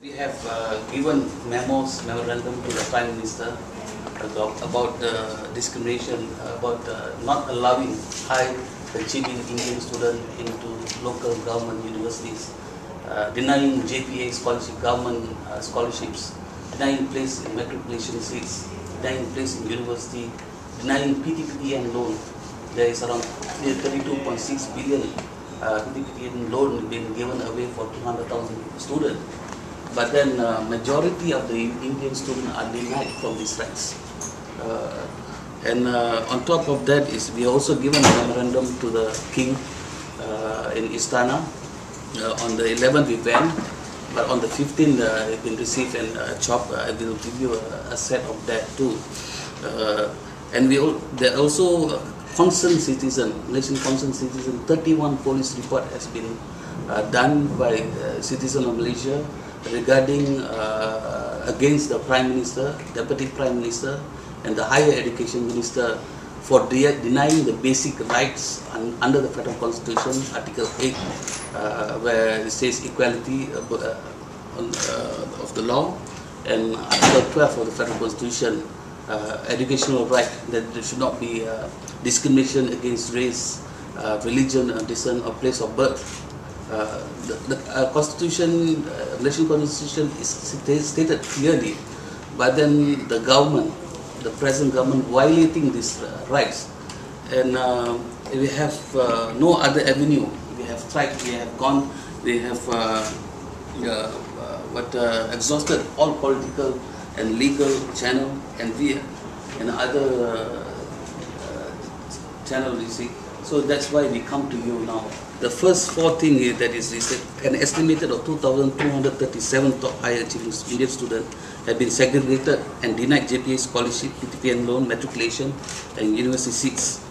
We have given memorandum to the Prime Minister about discrimination, about not allowing high achieving Indian students into local government universities, denying JPA scholarship, government scholarships, denying place in matriculation seats, denying place in university, denying PTPTN loan. There is around 32.6 billion PTPTN loan being given away for 200,000 students. But then majority of the Indian students are denied from these rights. On top of that is we also given a memorandum to the King in Istana. On the 11th we went, but on the 15th it been received and chopped. I will give you a set of that too. There also concerned citizen, Malaysian concerned citizen, 31 police report has been done by citizen of Malaysia regarding against the Prime Minister, Deputy Prime Minister and the Higher Education Minister for denying the basic rights under the Federal Constitution, Article 8, where it says equality of the law, and Article 12 of the Federal Constitution, educational right, that there should not be discrimination against race, religion, descent or place of birth. The Constitution, Malaysian Constitution is stated clearly, but then the government, the present government, violating these rights, and we have no other avenue. We have tried, we have gone, we have exhausted all political and legal channel and other channel, you see. So that's why we come to you now. The first four thing is that is an estimated of 2,237 top higher achieving Indian students have been segregated and denied JPA scholarship, PTPN loan, matriculation and university seats.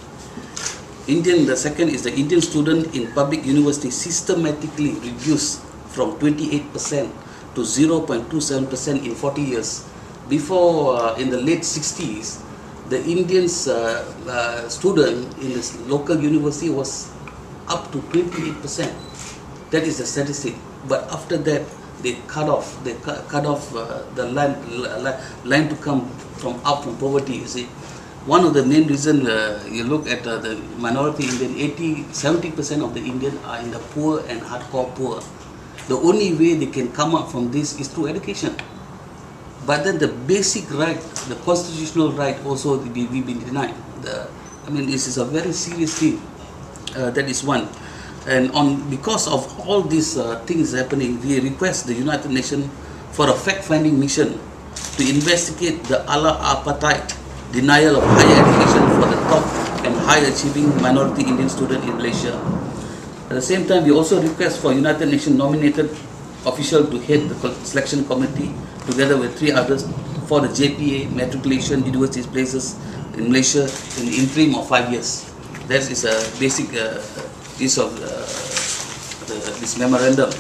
The second is the Indian student in public university systematically reduced from 28% to 0.27% in 40 years. Before, in the late 60s, the Indian student in this local university was up to 28%. That is the statistic. But after that, they cut off the line to come from poverty. You see, one of the main reasons you look at the minority Indian, 70% of the Indian are in the poor and hardcore poor. The only way they can come up from this is through education. But then the basic right, the constitutional right, also we've been denied. This is a very serious thing. That is one. And because of all these things happening, we request the United Nations for a fact-finding mission to investigate the apartheid denial of higher education for the top and high-achieving minority Indian students in Malaysia. At the same time, we also request for United Nations nominated official to head the selection committee together with 3 others for the JPA matriculation university places in Malaysia in the interim of 5 years. That is a basic piece of this memorandum.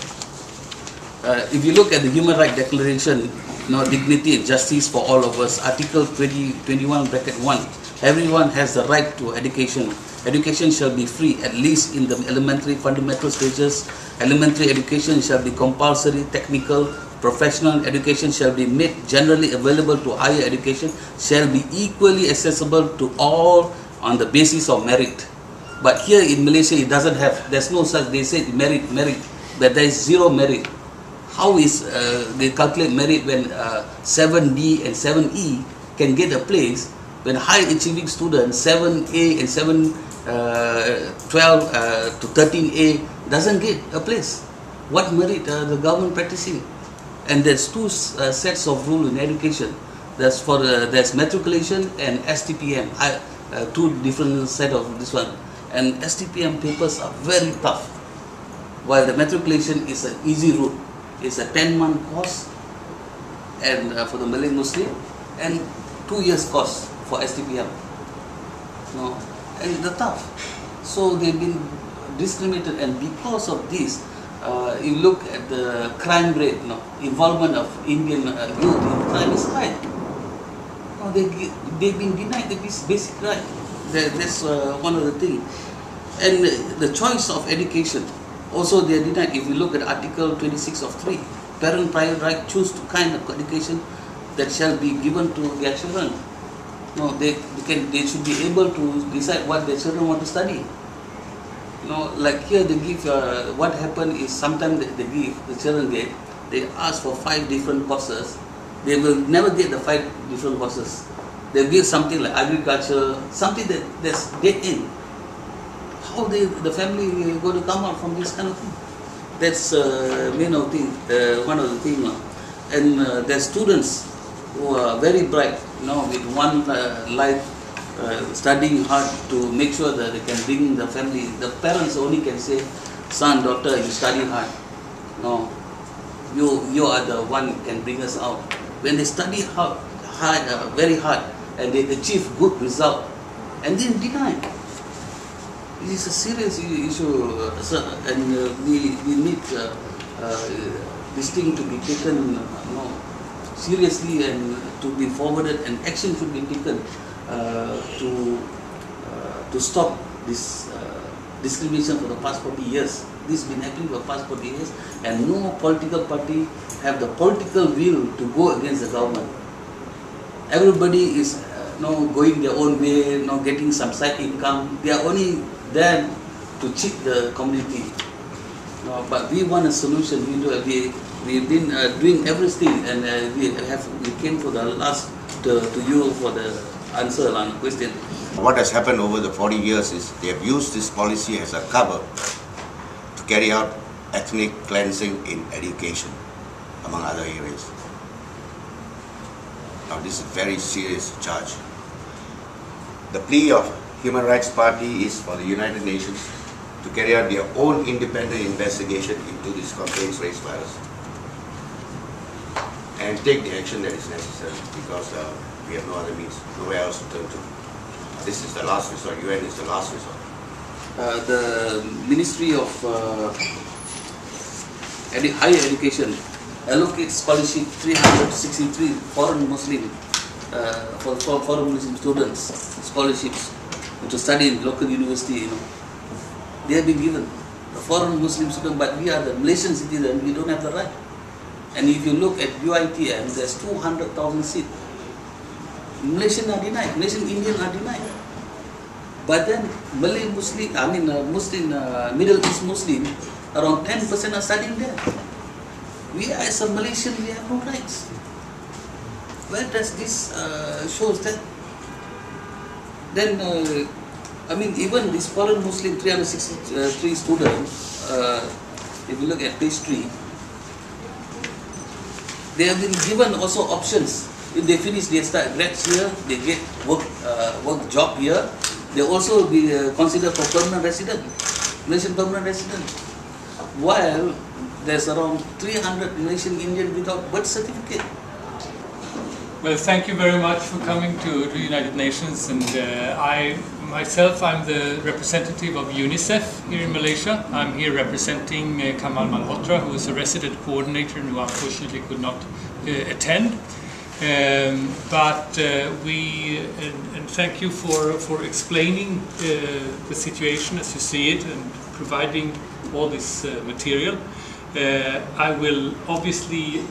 If you look at the Human Rights Declaration, dignity and justice for all of us, Article 21(1), everyone has the right to education. Education shall be free, at least in the elementary fundamental stages. Elementary education shall be compulsory, technical, professional education shall be made generally available to higher education, shall be equally accessible to all on the basis of merit. But here in Malaysia, it doesn't have, there's no such, they say merit, but there is zero merit. How is they calculate merit when 7D and 7E can get a place, when high achieving students, 7A and 12 to 13A doesn't get a place? What merit the government practicing? And there's two sets of rule in education. There's matriculation and STPM. Two different set of this one, and STPM papers are very tough, while the matriculation is an easy route. It's a 10-month course and for the Malay Muslim, and 2 years course for STPM. And they're tough, so they've been discriminated, and because of this, you look at the crime rate, involvement of Indian youth in crime is high. They've been denied the basic right. That's one of the things. And the choice of education, also they are denied. If you look at Article 26 of 3, parent private right choose to kind of education that shall be given to their children. No, they should be able to decide what their children want to study. Like here they give, what happened is sometimes they give, the children they ask for 5 different courses. They will never get the 5 different courses. They give something like agriculture, something that's dead end. How the family going to come out from this kind of thing? That's one of the things. And there's students who are very bright, with one life, studying hard to make sure that they can bring the family. The parents only can say, son, daughter, you study hard. No, you are the one who can bring us out. When they study hard, very hard, and they achieve good result, and then deny. It is a serious issue, and we need this thing to be taken seriously and to be forwarded, and action should be taken to stop this discrimination for the past 40 years. This has been happening for the past 40 years, and no political party have the political will to go against the government. Everybody is going their own way, getting some side income. They are only there to cheat the community. But we want a solution. We've been doing everything, and we came for the last to you for the answer on the question. What has happened over the 40 years is they have used this policy as a cover to carry out ethnic cleansing in education, among other areas. Now this is a very serious charge. The plea of Human Rights Party is for the United Nations to carry out their own independent investigation into these complaints raised by us and take the action that is necessary, because we have no other means, nowhere else to turn to. This is the last resort. UN is the last resort. The Ministry of Higher Education allocates scholarship 363 foreign Muslim for foreign Muslim students scholarships to study in local university. They have been given the foreign Muslim students, but we are the Malaysian citizens. We don't have the right. And if you look at UiTM, there's 200,000 seats. Malaysian are denied, Malaysian Indian are denied. But then Malay Muslim, Middle East Muslim, around 10% are studying there. We as a Malaysian, we have no rights. Where does this shows that? Then, even this foreign Muslim 363 students, if you look at page 3, they have been given also options. If they finish their grads here, they get work job here. They also be considered for permanent resident, Malaysian permanent resident. While there's around 300 Malaysian Indian without birth certificate. Well, thank you very much for coming to the United Nations, and I'm the representative of UNICEF here in Malaysia. I'm here representing Kamal Malhotra, who is a resident coordinator and who unfortunately could not attend. And thank you for explaining the situation as you see it and providing all this material. I will obviously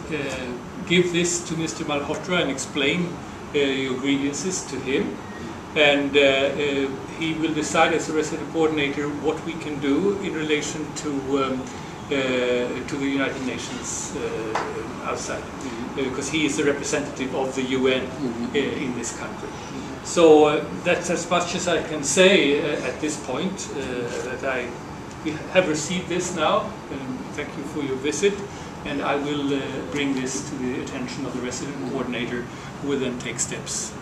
give this to Mr. Malhotra and explain your grievances to him, and he will decide as a resident coordinator what we can do in relation to the United Nations outside, because he is the representative of the UN in this country. So that's as much as I can say at this point. That we have received this now, and thank you for your visit, and I will bring this to the attention of the resident coordinator, who will then take steps.